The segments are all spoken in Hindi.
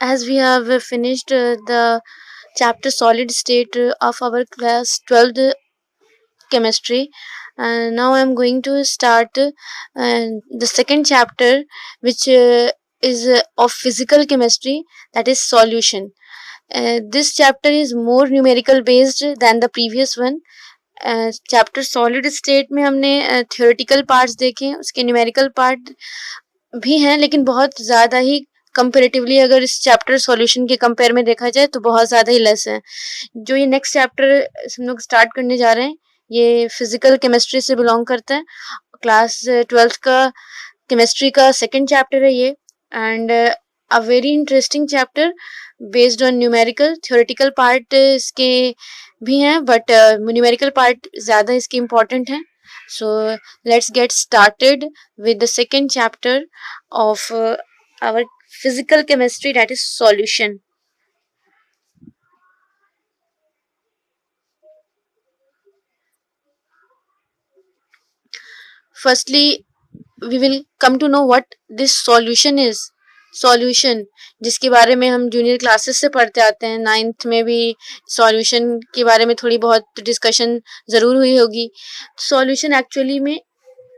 as we have finished the chapter solid state of our class 12th chemistry, and now I'm going to start the second chapter, which is of physical chemistry, that is solution. This chapter is more numerical based than the previous one. Chapter solid state में हमने थियोरेटिकल पार्ट्स देखे, उसके न्यूमेरिकल पार्ट भी हैं, लेकिन बहुत ज़्यादा ही कंपेरेटिवली अगर इस चैप्टर सॉल्यूशन के कंपेयर में देखा जाए तो बहुत ज़्यादा ही लेस है. जो ये नेक्स्ट चैप्टर हम लोग स्टार्ट करने जा रहे हैं, ये फिजिकल केमिस्ट्री से बिलोंग करता है. क्लास 12th का केमिस्ट्री का सेकेंड चैप्टर है ये, and a very interesting chapter based on numerical. Theoretical part इसके भी हैं, बट न्यूमेरिकल पार्ट ज़्यादा इसके इम्पोर्टेंट है. So let's get started with the second chapter of our physical chemistry, that is solution. Firstly, we will come to know what this solution is. Solution, जिसके बारे में हम जूनियर क्लासेस से पढ़ते आते हैं, 9th में भी सॉल्यूशन के बारे में थोड़ी बहुत डिस्कशन ज़रूर हुई होगी. सॉल्यूशन एक्चुअली में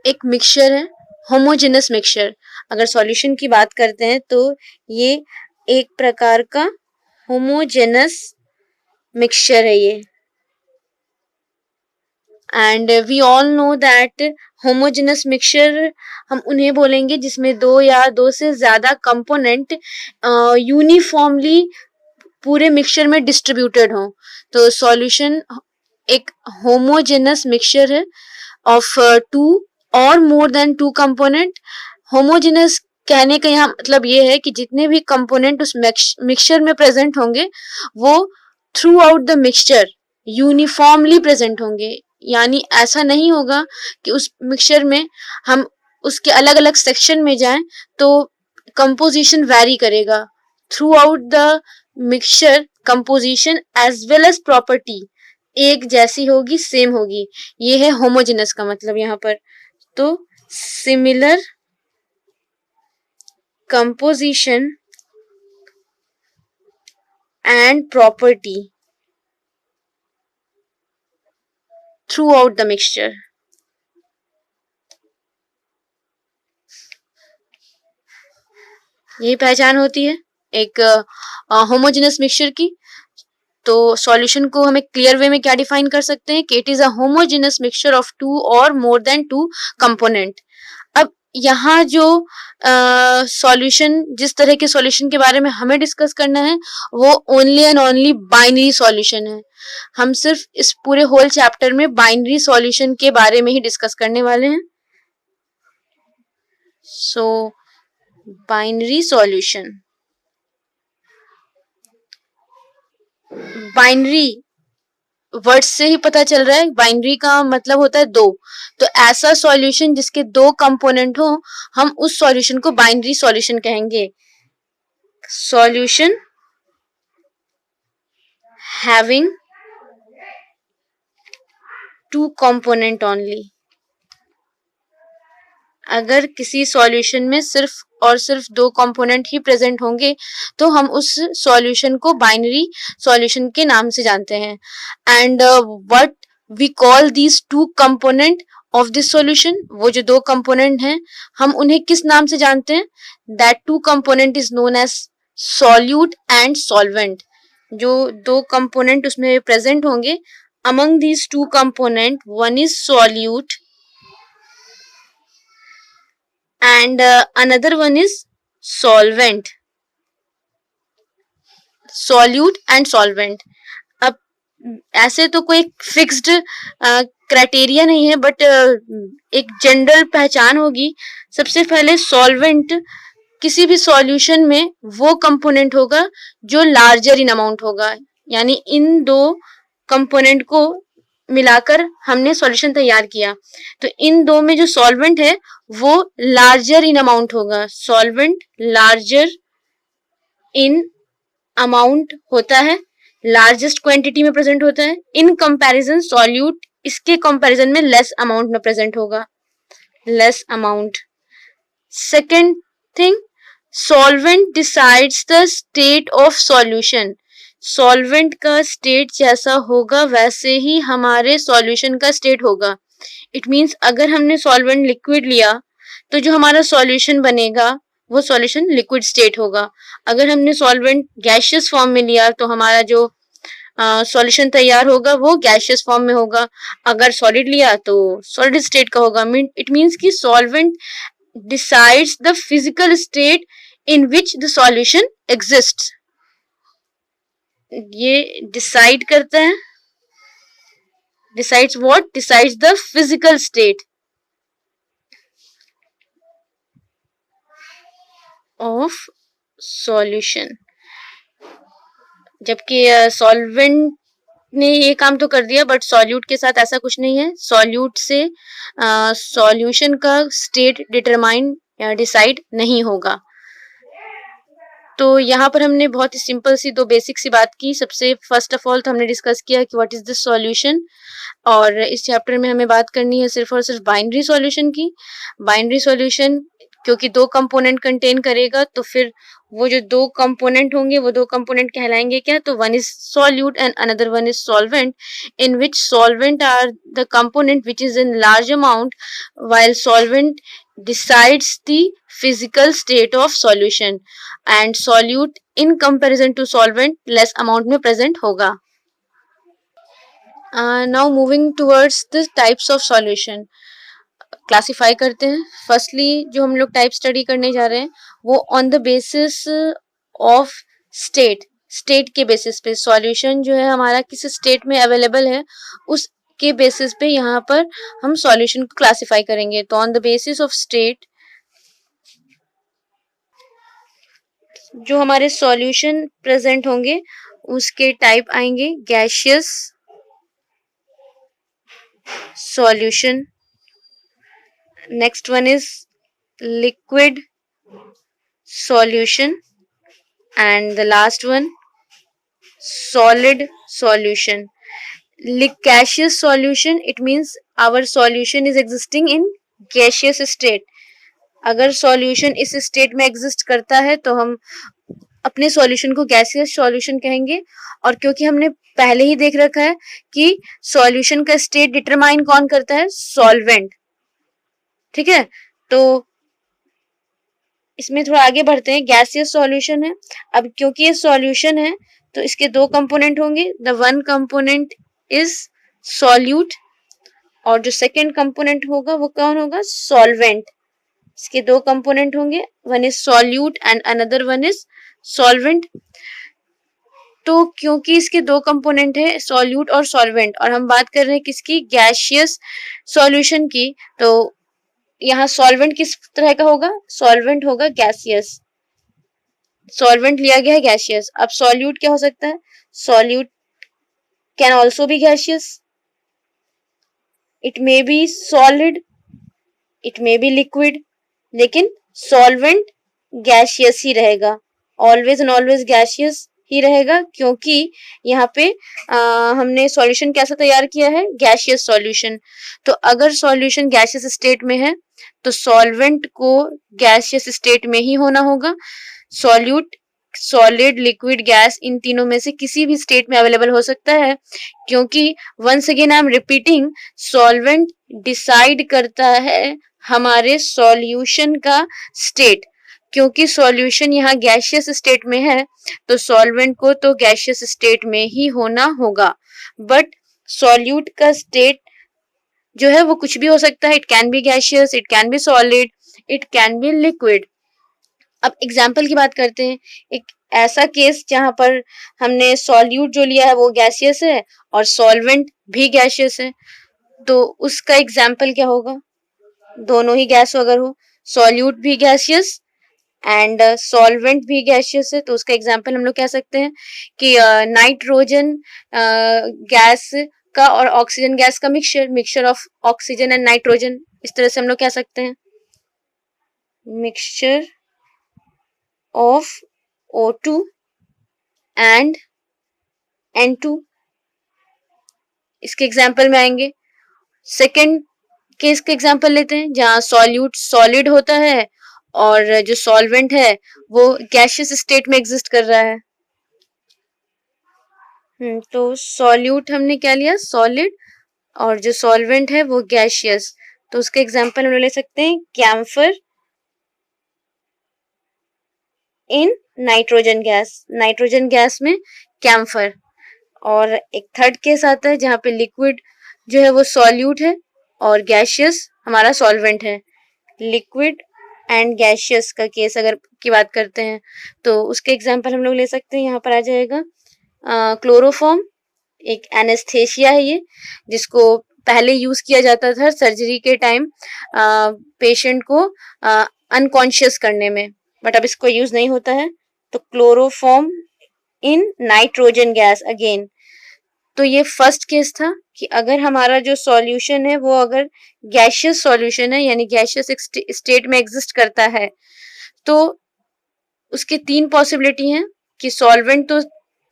एक मिक्सचर है, होमोजेनस मिक्सचर. अगर सॉल्यूशन की बात करते हैं तो ये एक प्रकार का होमोजेनस मिक्सचर है ये. And we all know that homogeneous mixture हम उन्हें बोलेंगे जिसमें दो या दो से ज़्यादा कंपोनेंट यूनिफॉर्मली पूरे मिक्सचर में डिस्ट्रीब्यूटेड हों. तो सॉल्यूशन एक होमोजेनस मिक्सचर है of two or more than two component. Homogeneous कहने का यहाँ मतलब ये है कि जितने भी कंपोनेंट उस मिक्सचर में प्रेजेंट होंगे वो through out the mixture uniformly present होंगे. यानी ऐसा नहीं होगा कि उस मिक्सचर में हम उसके अलग अलग सेक्शन में जाएं तो कंपोजिशन वैरी करेगा. Throughout the mixture composition as well as property एक जैसी होगी, सेम होगी. ये है होमोजेनस का मतलब यहाँ पर. तो similar composition and property throughout the mixture. यही पहचान होती है एक होमोजेनस मिक्सचर की. तो सॉल्यूशन को हमें क्लियर वे में क्या डिफाइन कर सकते हैं कि it is a homogeneous mixture of two or more than two component. अब यहाँ जो सॉल्यूशन, जिस तरह के सॉल्यूशन के बारे में हमें डिस्कस करना है वो only and only binary solution है. हम सिर्फ इस पूरे होल चैप्टर में बाइनरी सॉल्यूशन के बारे में ही डिस्कस करने वाले हैं. सो बाइनरी सॉल्यूशन, बाइनरी वर्ड से ही पता चल रहा है, बाइनरी का मतलब होता है दो. तो ऐसा सॉल्यूशन जिसके दो कंपोनेंट हो, हम उस सॉल्यूशन को बाइनरी सॉल्यूशन कहेंगे. Solution having two component only. अगर किसी सॉल्यूशन में सिर्फ और सिर्फ दो कंपोनेंट ही प्रेजेंट होंगे तो हम उस सॉल्यूशन को बाइनरी सॉल्यूशन के नाम से जानते हैं. And what we call these two component of this solution, वो जो दो कंपोनेंट हैं हम उन्हें किस नाम से जानते हैं? That two component is known as solute and solvent. जो दो कंपोनेंट उसमें प्रेजेंट होंगे, among these two component one is solute and another one is solvent. solute and solvent. अब ऐसे तो कोई फिक्स्ड क्राइटेरिया नहीं है, बट एक जनरल पहचान होगी. सबसे पहले सॉल्वेंट किसी भी सॉल्यूशन में वो कंपोनेंट होगा जो लार्जर इन अमाउंट होगा. यानी इन दो कंपोनेंट को मिलाकर हमने सॉल्यूशन तैयार किया, तो इन दो में जो सॉल्वेंट है वो लार्जर इन अमाउंट होगा. सॉल्वेंट लार्जर इन अमाउंट होता है, लार्जेस्ट क्वांटिटी में प्रेजेंट होता है. इन कंपैरिजन सॉल्यूट इसके कंपैरिजन में लेस अमाउंट में प्रेजेंट होगा, less amount. Second thing, solvent decides the state of solution. Solvent का स्टेट जैसा होगा वैसे ही हमारे सॉल्यूशन का स्टेट होगा। इट मीन्स अगर हमने सॉल्वेंट लिक्विड लिया तो जो हमारा सॉल्यूशन बनेगा वो सॉल्यूशन लिक्विड स्टेट होगा। अगर हमने सॉल्वेंट गैशियस फॉर्म में लिया तो हमारा जो सॉल्यूशन तैयार होगा वो गैशियस फॉर्म में होगा। अगर सॉलिड लिया तो सॉलिड स्टेट का होगा। इट मीन्स कि solvent decides the physical state in which the solution exists। ये डिसाइड करता है, decides what? Decides the physical state of solution। जबकि सॉल्वेंट ने ये काम तो कर दिया बट सॉल्यूट के साथ ऐसा कुछ नहीं है। सॉल्यूट से सॉल्यूशन का स्टेट डिटरमाइन या डिसाइड नहीं होगा। तो यहाँ पर हमने बहुत ही सिंपल सी दो बेसिक सी बात की। सबसे फर्स्ट ऑफ ऑल तो हमने डिस्कस किया कि व्हाट इज द सॉल्यूशन, और इस चैप्टर में हमें बात करनी है सिर्फ और सिर्फ बाइनरी सॉल्यूशन की। बाइनरी सॉल्यूशन क्योंकि दो कंपोनेंट कंटेन करेगा तो फिर वो जो दो कंपोनेंट होंगे वो दो कंपोनेंट कहलाएंगे क्या? तो one is solute and another one is solvent, in which solvent are the component which is in large amount while solvent decides the physical state of solution and solute in comparison to solvent less amount में present होगा। Now moving towards the types of solution, classify करते हैं। फर्स्टली जो हम लोग टाइप स्टडी करने जा रहे हैं वो on the basis of state के बेसिस पे सॉल्यूशन जो है हमारा किस स्टेट में अवेलेबल है उसके बेसिस पे यहाँ पर हम सॉल्यूशन को क्लासीफाई करेंगे। तो on the basis of state जो हमारे सॉल्यूशन प्रेजेंट होंगे उसके टाइप आएंगे gaseous solution, next one is liquid solution, and the last one solid solution। Gaseous solution, it means our solution is existing in gaseous state। अगर सॉल्यूशन इस स्टेट में एग्जिस्ट करता है तो हम अपने सॉल्यूशन को गैसियस सॉल्यूशन कहेंगे। और क्योंकि हमने पहले ही देख रखा है कि सॉल्यूशन का स्टेट डिटरमाइन कौन करता है? सॉल्वेंट। ठीक है, तो इसमें थोड़ा आगे बढ़ते हैं। गैसियस सॉल्यूशन है। अब क्योंकि ये सॉल्यूशन है तो इसके दो कंपोनेंट होंगे। The one component is solute और जो सेकेंड कंपोनेंट होगा वो कौन होगा? सॉल्वेंट। इसके दो कंपोनेंट होंगे, one is solute and another one is solvent. तो क्योंकि इसके दो कंपोनेंट है सॉल्यूट और सॉल्वेंट और हम बात कर रहे हैं किसकी? गैसियस सॉल्यूशन की, तो यहाँ सॉल्वेंट किस तरह का होगा? सॉल्वेंट होगा गैसियस। सॉल्वेंट लिया गया है गैसियस। अब सॉल्यूट क्या हो सकता है? Solute can also be gaseous, it may be solid, it may be liquid, लेकिन सॉल्वेंट गैसियस ही रहेगा। ऑलवेज एंड ऑलवेज गैसियस ही रहेगा क्योंकि यहाँ पे हमने सॉल्यूशन कैसा तैयार किया है? Gaseous solution. तो अगर सॉल्यूशन गैसियस स्टेट में है तो सॉल्वेंट को गैसियस स्टेट में ही होना होगा। सॉल्यूट, सॉलिड, लिक्विड, गैस, इन तीनों में से किसी भी स्टेट में अवेलेबल हो सकता है क्योंकि once again I am repeating, solvent decide करता है हमारे सॉल्यूशन का स्टेट। क्योंकि सॉल्यूशन यहाँ गैसियस स्टेट में है तो सॉल्वेंट को तो गैसियस स्टेट में ही होना होगा। बट सॉल्यूट का स्टेट जो है वो कुछ भी हो सकता है। It can be gaseous, it can be solid, it can be liquid. अब एग्जाम्पल की बात करते हैं। एक ऐसा केस जहां पर हमने सॉल्यूट जो लिया है वो गैसियस है और सॉल्वेंट भी गैसियस है, तो उसका एग्जाम्पल क्या होगा? दोनों ही गैस अगर हो, सॉल्यूट भी गैसियस एंड सॉल्वेंट भी गैसियस है, तो उसका एग्जाम्पल हम लोग कह सकते हैं कि नाइट्रोजन गैस का और ऑक्सीजन गैस का mixture of oxygen and nitrogen, इस तरह से हम लोग कह सकते हैं mixture of O2 and N2। इसके एग्जाम्पल में आएंगे। सेकेंड केस का एग्जाम्पल लेते हैं जहां सॉल्यूट सॉलिड होता है और जो सॉल्वेंट है वो गैशियस स्टेट में एग्जिस्ट कर रहा है। तो सॉल्यूट हमने क्या लिया, सॉलिड, और जो सॉल्वेंट है वो गैशियस। तो उसके एग्जांपल हम ले सकते हैं camphor in nitrogen gas, nitrogen gas में कैम्फर। और एक थर्ड केस आता है जहाँ पे लिक्विड जो है वो सॉल्यूट है और गैशियस हमारा सॉल्वेंट है। लिक्विड एंड गैशियस का केस अगर की बात करते हैं तो उसके एग्जांपल हम लोग ले सकते हैं। यहाँ पर आ जाएगा क्लोरोफॉर्म, एक एनेस्थेशिया है ये, जिसको पहले यूज किया जाता था सर्जरी के टाइम पेशेंट को अनकॉन्शियस करने में, बट अब इसको यूज नहीं होता है। तो क्लोरोफॉर्म इन नाइट्रोजन गैस अगेन। तो ये फर्स्ट केस था कि अगर हमारा जो सॉल्यूशन है वो अगर गैशियस सॉल्यूशन है यानी गैशियस स्टेट में एग्जिस्ट करता है तो उसके तीन पॉसिबिलिटी हैं कि सॉल्वेंट तो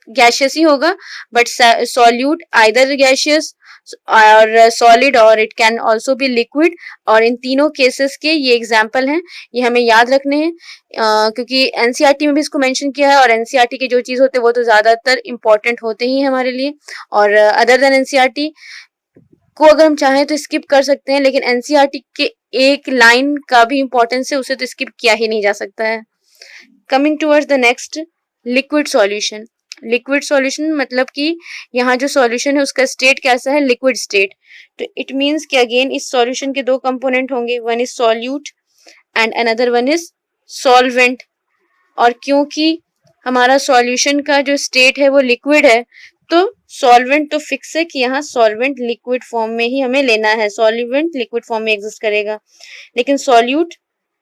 गैशियस ही होगा बट सॉल्यूट आइदर गैशियस और सॉलिड और it can also be liquid. और इन तीनों केसेस के ये एग्जांपल हैं, ये हमें याद रखने हैं क्योंकि एनसीईआरटी में भी इसको मेंशन किया है और एनसीईआरटी के जो चीज होते हैं वो तो ज्यादातर इंपॉर्टेंट होते ही हैं हमारे लिए। और अदर देन एनसीईआरटी को अगर हम चाहें तो स्किप कर सकते हैं, लेकिन एनसीईआरटी के एक लाइन का भी इंपॉर्टेंस है, उसे तो स्किप किया ही नहीं जा सकता है। Coming towards the next, liquid solution. Liquid solution मतलब कि यहाँ जो सॉल्यूशन है उसका स्टेट कैसा है, लिक्विड स्टेट। तो इट मींस कि अगेन इस सॉल्यूशन के दो कंपोनेंट होंगे, one is solute and another one is solvent. और क्योंकि हमारा सॉल्यूशन का जो स्टेट है वो लिक्विड है तो सॉल्वेंट तो फिक्स है कि यहाँ सॉल्वेंट लिक्विड फॉर्म में ही हमें लेना है, सॉल्वेंट लिक्विड फॉर्म में एग्जिस्ट करेगा। लेकिन सॉल्यूट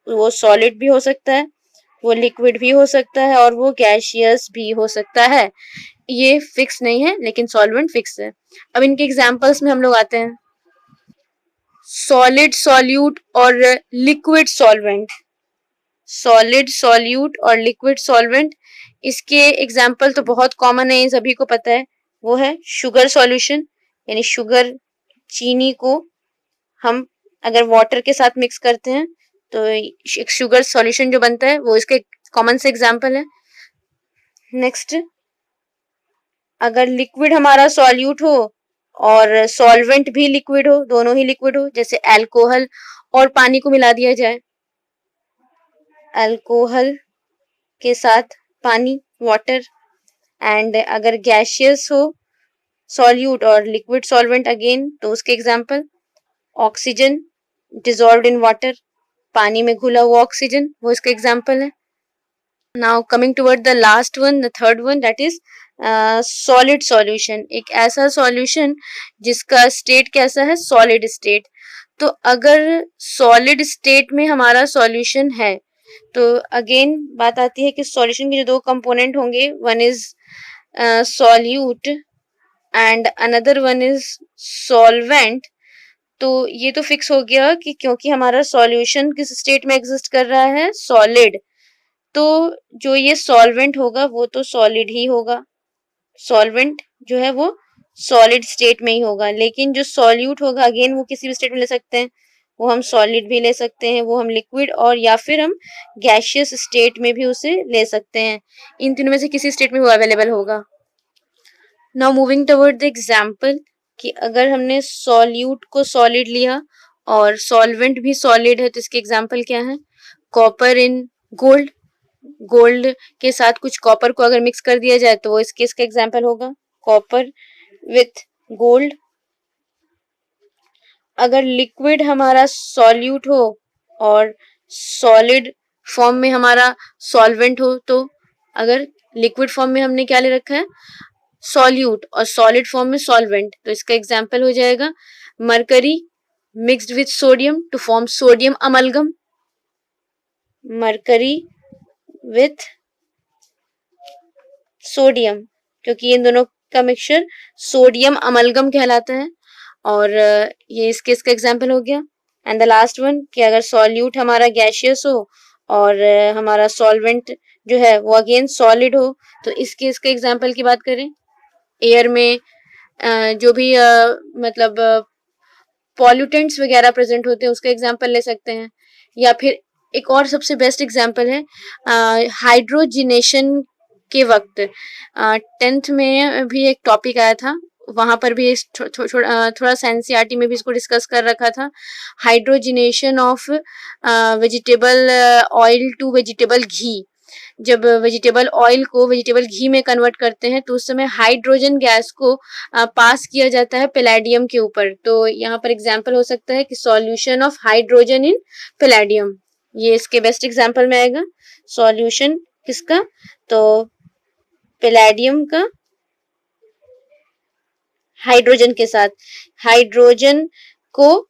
वो सॉलिड भी हो सकता है, वो लिक्विड भी हो सकता है और वो गैशियस भी हो सकता है। ये फिक्स नहीं है लेकिन सॉल्वेंट फिक्स है। अब इनके एग्जांपल्स में हम लोग आते हैं, सॉलिड सॉल्यूट और लिक्विड सॉल्वेंट। सॉलिड सॉल्यूट और लिक्विड सॉल्वेंट, इसके एग्जाम्पल तो बहुत कॉमन है, सभी को पता है। वो है शुगर सॉल्यूशन, यानी शुगर, चीनी को हम अगर वाटर के साथ मिक्स करते हैं तो एक शुगर सॉल्यूशन जो बनता है वो इसके कॉमन से एग्जाम्पल है। नेक्स्ट, अगर लिक्विड हमारा सॉल्यूट हो और सॉल्वेंट भी लिक्विड हो, दोनों ही लिक्विड हो, जैसे अल्कोहल और पानी को मिला दिया जाए, अल्कोहल के साथ पानी, वाटर। एंड अगर गैशियस हो सॉल्यूट और लिक्विड सॉल्वेंट अगेन, तो उसके example oxygen dissolved in water, पानी में घुला हुआ ऑक्सीजन, वो इसका एग्जांपल है। Now coming toward the last one, the third one, that is solid solution. एक ऐसा सॉल्यूशन जिसका स्टेट कैसा है, सॉलिड स्टेट। तो अगर सॉलिड स्टेट में हमारा सॉल्यूशन है तो अगेन बात आती है कि सॉल्यूशन के जो दो कंपोनेंट होंगे, one is solute and another one is solvent. तो ये तो फिक्स हो गया कि क्योंकि हमारा सॉल्यूशन किस स्टेट में एग्जिस्ट कर रहा है, सॉलिड, तो जो ये सॉल्वेंट होगा वो तो सॉलिड ही होगा, सॉल्वेंट जो है वो सॉलिड स्टेट में ही होगा। लेकिन जो सॉल्यूट होगा अगेन वो किसी भी स्टेट में ले सकते हैं, वो हम सॉलिड भी ले सकते हैं, वो हम लिक्विड और या फिर हम गैशियस स्टेट में भी उसे ले सकते हैं। इन तीनों में से किसी स्टेट में वो अवेलेबल होगा। Now moving toward the example, कि अगर हमने सॉल्यूट को सॉलिड लिया और सॉल्वेंट भी सॉलिड है तो इसके एग्जांपल क्या है, कॉपर इन गोल्ड, गोल्ड के साथ कुछ कॉपर को अगर मिक्स कर दिया जाए तो वो इस केस का एग्जांपल होगा, कॉपर विथ गोल्ड। अगर लिक्विड हमारा सॉल्यूट हो और सॉलिड फॉर्म में हमारा सॉल्वेंट हो, तो अगर लिक्विड फॉर्म में हमने क्या ले रखा है, सॉल्यूट, और सॉलिड फॉर्म में सॉल्वेंट, तो इसका एग्जांपल हो जाएगा mercury mixed with sodium to form sodium amalgam, mercury with sodium, क्योंकि इन दोनों का मिक्सचर सोडियम अमलगम कहलाता है। और ये इस केस का एग्जांपल हो गया। एंड द लास्ट वन, कि अगर सॉल्यूट हमारा गैशियस हो और हमारा सॉल्वेंट जो है वो अगेन सॉलिड हो, तो इस केस के एग्जांपल की बात करें, एयर में जो भी मतलब पॉल्यूटेंट्स वगैरह प्रेजेंट होते हैं उसका एग्जांपल ले सकते हैं, या फिर एक और सबसे बेस्ट एग्जाम्पल है हाइड्रोजिनेशन के वक्त। 10th में भी एक टॉपिक आया था, वहां पर भी थोड़ा सा एनसीईआरटी में भी इसको डिस्कस कर रखा था। Hydrogenation of vegetable oil to vegetable ghee. जब वेजिटेबल ऑयल को वेजिटेबल घी में कन्वर्ट करते हैं तो उस समय हाइड्रोजन गैस को पास किया जाता है पैलेडियम के ऊपर। तो यहाँ पर एग्जाम्पल हो सकता है कि solution of hydrogen in palladium, ये इसके बेस्ट एग्जाम्पल में आएगा। सॉल्यूशन किसका, तो पैलेडियम का हाइड्रोजन के साथ। हाइड्रोजन को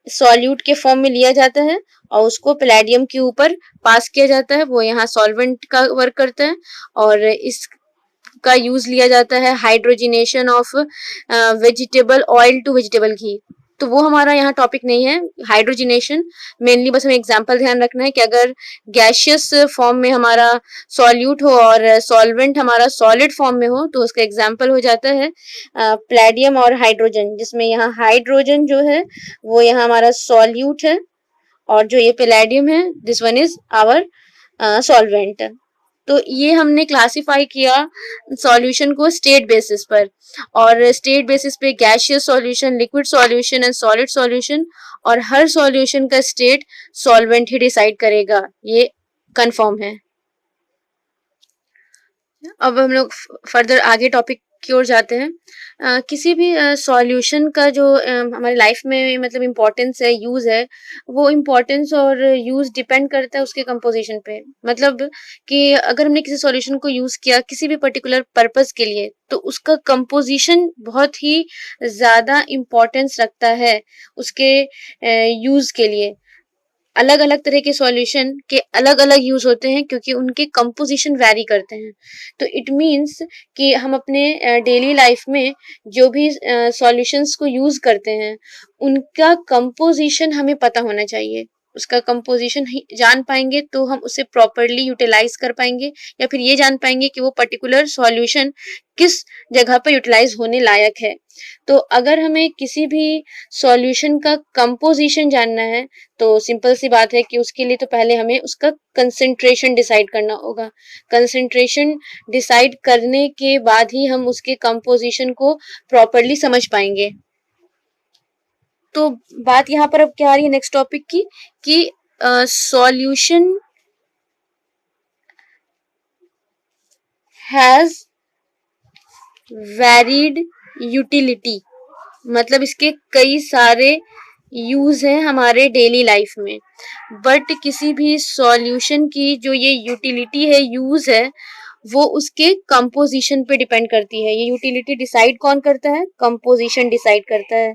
सॉल्यूट के फॉर्म में लिया जाता है और उसको पैलेडियम के ऊपर पास किया जाता है, वो यहाँ सॉल्वेंट का वर्क करता है। और इसका यूज लिया जाता है hydrogenation of vegetable oil to vegetable ghee. तो वो हमारा यहाँ टॉपिक नहीं है हाइड्रोजिनेशन। मेनली बस हमें एग्जांपल ध्यान रखना है कि अगर गैशियस फॉर्म में हमारा सॉल्यूट हो और सॉल्वेंट हमारा सॉलिड फॉर्म में हो तो उसका एग्जांपल हो जाता है पैलेडियम और हाइड्रोजन, जिसमें यहाँ हाइड्रोजन जो है वो यहाँ हमारा सॉल्यूट है और जो ये पैलेडियम है this one is our solvent. तो ये हमने क्लासिफाई किया सॉल्यूशन को स्टेट बेसिस पर, और स्टेट बेसिस पे gaseous solution, liquid solution and solid solution, और हर सॉल्यूशन का स्टेट सॉल्वेंट ही डिसाइड करेगा, ये कंफर्म है। अब हम लोग फर्दर आगे टॉपिक की ओर जाते हैं। किसी भी सॉल्यूशन का जो हमारी लाइफ में मतलब इम्पोर्टेंस है, यूज है, वो इम्पोर्टेंस और यूज डिपेंड करता है उसके कंपोजिशन पे। मतलब कि अगर हमने किसी सॉल्यूशन को यूज किया किसी भी पर्टिकुलर पर्पस के लिए तो उसका कंपोजिशन बहुत ही ज्यादा इम्पोर्टेंस रखता है उसके यूज के लिए। अलग अलग तरह के सॉल्यूशन के अलग अलग यूज होते हैं क्योंकि उनके कंपोजिशन वैरी करते हैं। तो इट मीन्स कि हम अपने डेली लाइफ में जो भी सॉल्यूशंस को यूज करते हैं उनका कंपोजिशन हमें पता होना चाहिए। उसका कंपोजिशन जान पाएंगे तो हम उसे प्रॉपरली यूटिलाइज कर पाएंगे, या फिर ये जान पाएंगे कि वो पर्टिकुलर सॉल्यूशन किस जगह पर यूटिलाइज होने लायक है। तो अगर हमें किसी भी सॉल्यूशन का कंपोजिशन जानना है तो सिंपल सी बात है कि उसके लिए तो पहले हमें उसका कंसंट्रेशन डिसाइड करना होगा। कंसंट्रेशन डिसाइड करने के बाद ही हम उसके कंपोजिशन को प्रॉपरली समझ पाएंगे। तो बात यहाँ पर अब क्या आ रही है नेक्स्ट टॉपिक की, कि सॉल्यूशन हैज वैरिड यूटिलिटी। मतलब इसके कई सारे यूज हैं हमारे डेली लाइफ में, बट किसी भी सॉल्यूशन की जो ये यूटिलिटी है, यूज है, वो उसके कंपोजिशन पे डिपेंड करती है। ये यूटिलिटी डिसाइड कौन करता है, कंपोजिशन डिसाइड करता है।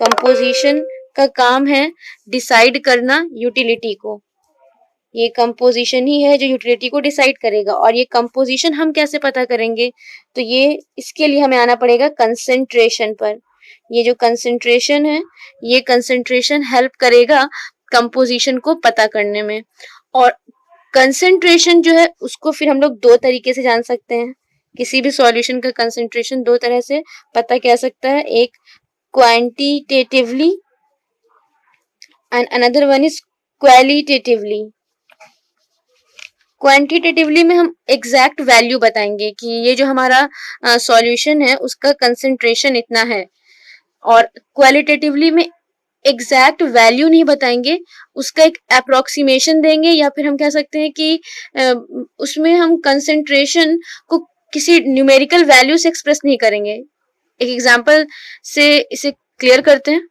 कंपोजिशन का काम है डिसाइड करना यूटिलिटी को। ये कंपोजिशन ही है जो यूटिलिटी को डिसाइड करेगा। और ये कंपोजिशन हम कैसे पता करेंगे, तो ये इसके लिए हमें आना पड़ेगा कंसंट्रेशन पर। ये जो कंसंट्रेशन है, ये कंसंट्रेशन हेल्प करेगा कंपोजिशन को पता करने में। और कंसंट्रेशन जो है उसको फिर हम लोग दो तरीके से जान सकते हैं। किसी भी सॉल्यूशन का कंसंट्रेशन दो तरह से पता किया सकता है, एक quantitatively and another one is qualitatively. Quantitatively में हम एग्जैक्ट वैल्यू बताएंगे कि ये जो हमारा सॉल्यूशन है उसका कंसंट्रेशन इतना है, और क्वालिटेटिवली में एग्जैक्ट वैल्यू नहीं बताएंगे, उसका एक अप्रोक्सीमेशन देंगे, या फिर हम कह सकते हैं कि उसमें हम कंसंट्रेशन को किसी न्यूमेरिकल वैल्यू से एक्सप्रेस नहीं करेंगे। एक एग्जांपल से इसे क्लियर करते हैं।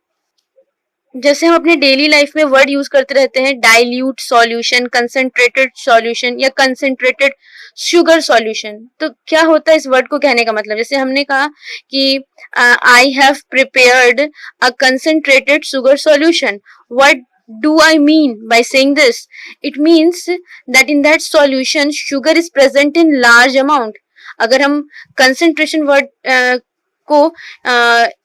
जैसे हम अपने डेली लाइफ में वर्ड यूज करते रहते हैं, डाइल्यूट सॉल्यूशन, कंसंट्रेटेड सॉल्यूशन या कंसंट्रेटेड शुगर सॉल्यूशन। तो क्या होता है इस वर्ड को कहने का मतलब, जैसे हमने कहा कि I have prepared a concentrated sugar solution. What do I mean by saying this? It means that in that solution sugar is present in large amount. अगर हम concentration word को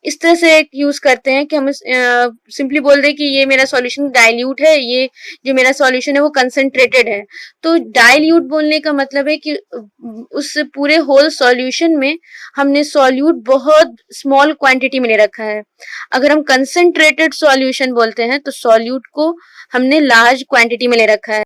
इस तरह से यूज करते हैं कि हम सिंपली बोल दें कि ये मेरा सॉल्यूशन डाइल्यूट है, ये जो मेरा सॉल्यूशन है वो कंसंट्रेटेड है। तो डाइल्यूट बोलने का मतलब है कि उस पूरे होल सॉल्यूशन में हमने सॉल्यूट बहुत स्मॉल क्वांटिटी में ले रखा है। अगर हम कंसंट्रेटेड सॉल्यूशन बोलते हैं तो सॉल्यूट को हमने लार्ज क्वांटिटी में ले रखा है।